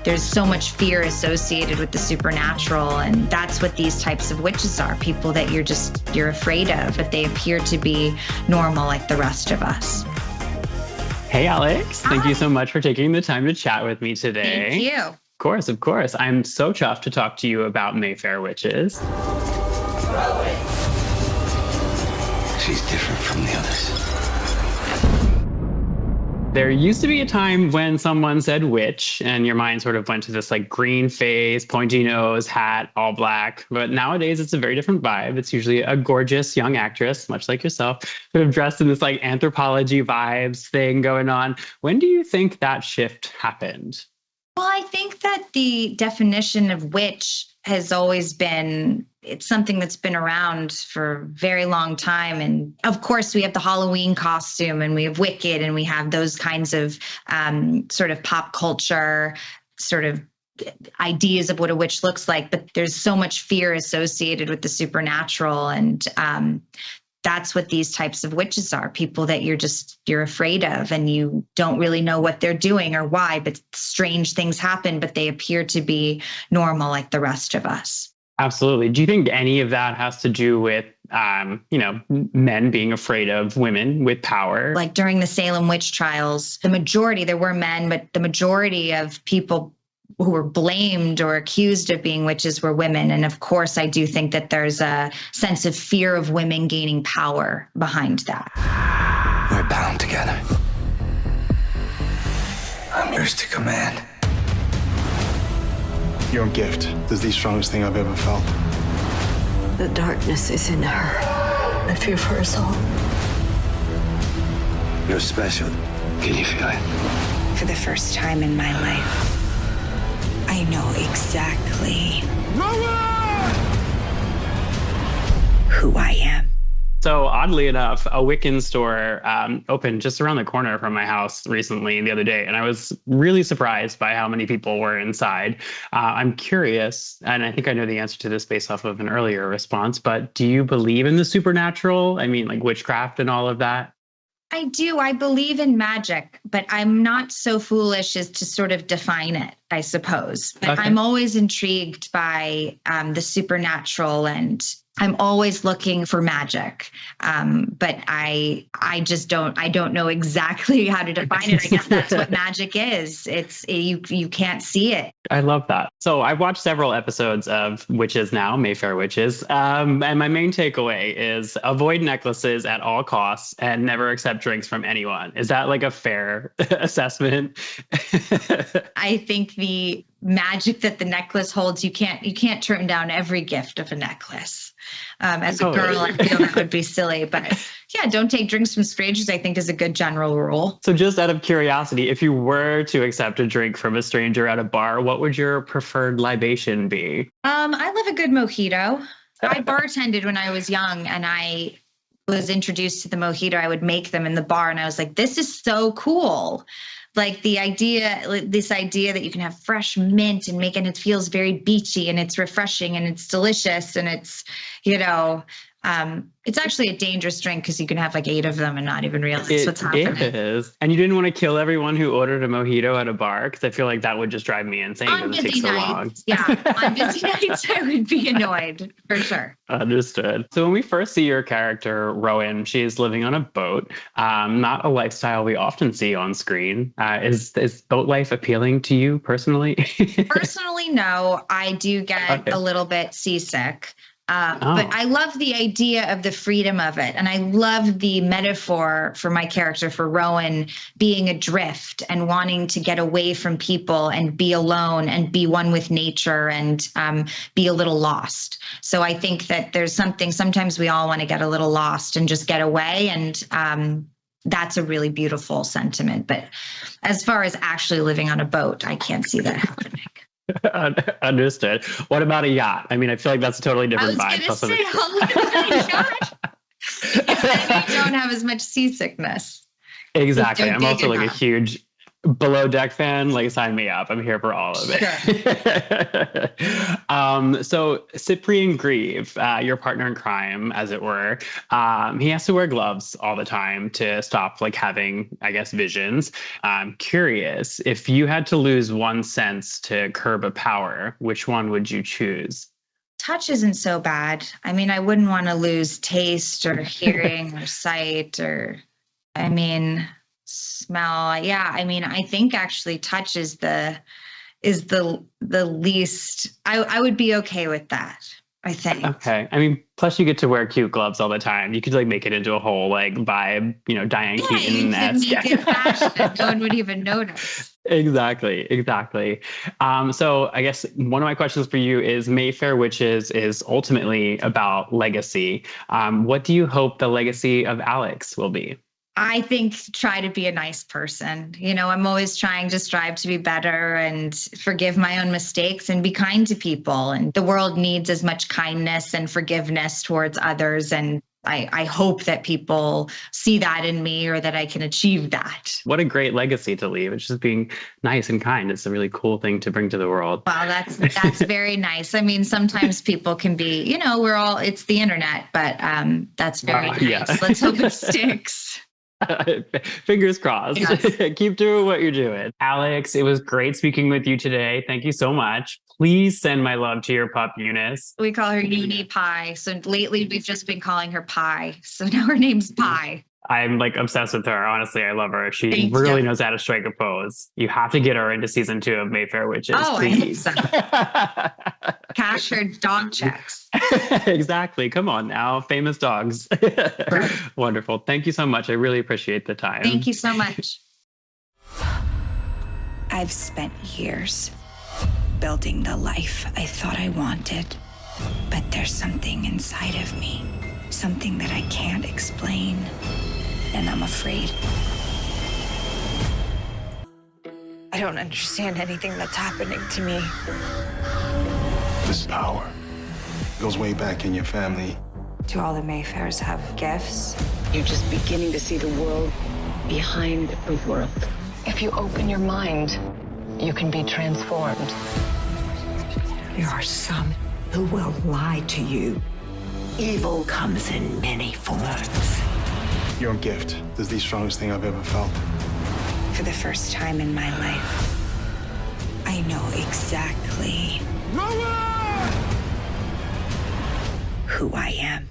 there's so much fear associated with the supernatural. And that's what these types of witches are, people that you're afraid of, but they appear to be normal like the rest of us. Hey, Alex. Hi. Thank you so much for taking the time to chat with me today. Thank you. Of course. I'm so chuffed to talk to you about Mayfair witches. She's different from the others. There used to be a time when someone said witch and your mind sort of went to this like green face, pointy nose, hat, all black. But nowadays it's a very different vibe. It's usually a gorgeous young actress, much like yourself, sort of dressed in this like anthropology vibes thing going on. When do you think that shift happened? Well, I think that the definition of witch has always been, it's something that's been around for a very long time. And of course, we have the Halloween costume and we have Wicked and we have those kinds of sort of pop culture sort of ideas of what a witch looks like. But there's so much fear associated with the supernatural. And that's what these types of witches are, people that you're afraid of and you don't really know what they're doing or why, but strange things happen, but they appear to be normal like the rest of us. Absolutely. Do you think any of that has to do with, men being afraid of women with power? Like during the Salem witch trials, there were men, but the majority of people who were blamed or accused of being witches were women. And of course, I do think that there's a sense of fear of women gaining power behind that. We're bound together. I'm yours to command. Your gift is the strongest thing I've ever felt. The darkness is in her. I fear for us all. You're special. Can you feel it? For the first time in my life, I know exactly who I am. So oddly enough, a Wiccan store opened just around the corner from my house recently, the other day, and I was really surprised by how many people were inside. I'm curious, and I think I know the answer to this based off of an earlier response, but do you believe in the supernatural? I mean, like witchcraft and all of that? I do. I believe in magic, but I'm not so foolish as to sort of define it, I suppose. But Okay. I'm always intrigued by the supernatural and I'm always looking for magic. But I don't know exactly how to define it. I guess that's what magic is. You can't see it. I love that. So I've watched several episodes of Witches Now, Mayfair Witches. And my main takeaway is avoid necklaces at all costs and never accept drinks from anyone. Is that like a fair assessment? I think the magic that the necklace holds, you can't turn down every gift of a necklace. As a girl, I feel that would be silly, but yeah, don't take drinks from strangers, I think is a good general rule. So just out of curiosity, if you were to accept a drink from a stranger at a bar, what would your preferred libation be? I love a good mojito. I bartended when I was young and I was introduced to the mojito. I would make them in the bar and I was like, this is so cool. Like this idea that you can have fresh mint and make it, and it feels very beachy and it's refreshing and it's delicious and it's, it's actually a dangerous drink because you can have like 8 of them and not even realize what's happening. It is. And you didn't want to kill everyone who ordered a mojito at a bar? Because I feel like that would just drive me insane. On It takes busy so long. nights, yeah. On busy nights, I would be annoyed for sure. Understood. So when we first see your character, Rowan, she is living on a boat. Not a lifestyle we often see on screen. Is boat life appealing to you personally? Personally, no. I do get a little bit seasick. But I love the idea of the freedom of it. And I love the metaphor for my character, for Rowan, being adrift and wanting to get away from people and be alone and be one with nature and be a little lost. So I think that there's sometimes we all want to get a little lost and just get away. And that's a really beautiful sentiment. But as far as actually living on a boat, I can't see that happening. Understood. What about a yacht? I mean, I feel like that's a totally different vibe. I was going to say, I'll live on a yacht. Then I don't have as much seasickness. Exactly. They're I'm big also like enough. a huge Below Deck fan, like sign me up. I'm here for all of it. Sure. So Cyprien Grieve, your partner in crime, as it were, he has to wear gloves all the time to stop like having, I guess, visions. I'm curious, if you had to lose one sense to curb a power, which one would you choose? Touch isn't so bad. I mean, I wouldn't want to lose taste or hearing or sight or, I mean, smell. Yeah, I mean, I think actually touch is the least. I would be okay with that, I think. Okay. I mean, plus you get to wear cute gloves all the time. You could like make it into a whole like vibe, Diane Keaton-esque. You could make it fashion. No one would even notice. Exactly. So I guess one of my questions for you is Mayfair Witches is ultimately about legacy. What do you hope the legacy of Alex will be? I think try to be a nice person. I'm always trying to strive to be better and forgive my own mistakes and be kind to people. And the world needs as much kindness and forgiveness towards others. And I hope that people see that in me or that I can achieve that. What a great legacy to leave. It's just being nice and kind. It's a really cool thing to bring to the world. Wow, that's very nice. I mean, sometimes people can be, it's the internet, but that's very nice. Yeah. Let's hope it sticks. Fingers crossed. Yes. Keep doing what you're doing. Alex, it was great speaking with you today. Thank you so much. Please send my love to your pup, Eunice. We call her Uni Pie. So lately we've just been calling her Pie. So now her name's Pie. I'm like obsessed with her. Honestly, I love her. She really knows how to strike a pose. You have to get her into season 2 of Mayfair Witches. Oh, please. I hope so. Cash her dog checks. Exactly. Come on now. Famous dogs. Wonderful. Thank you so much. I really appreciate the time. Thank you so much. I've spent years building the life I thought I wanted. But there's something inside of me. Something that I can't explain. And I'm afraid. I don't understand anything that's happening to me. This power goes way back in your family. Do all the Mayfairs have gifts? You're just beginning to see the world behind the world. If you open your mind, you can be transformed. There are some who will lie to you. Evil comes in many forms. Your gift is the strongest thing I've ever felt. For the first time in my life, I know exactly who I am.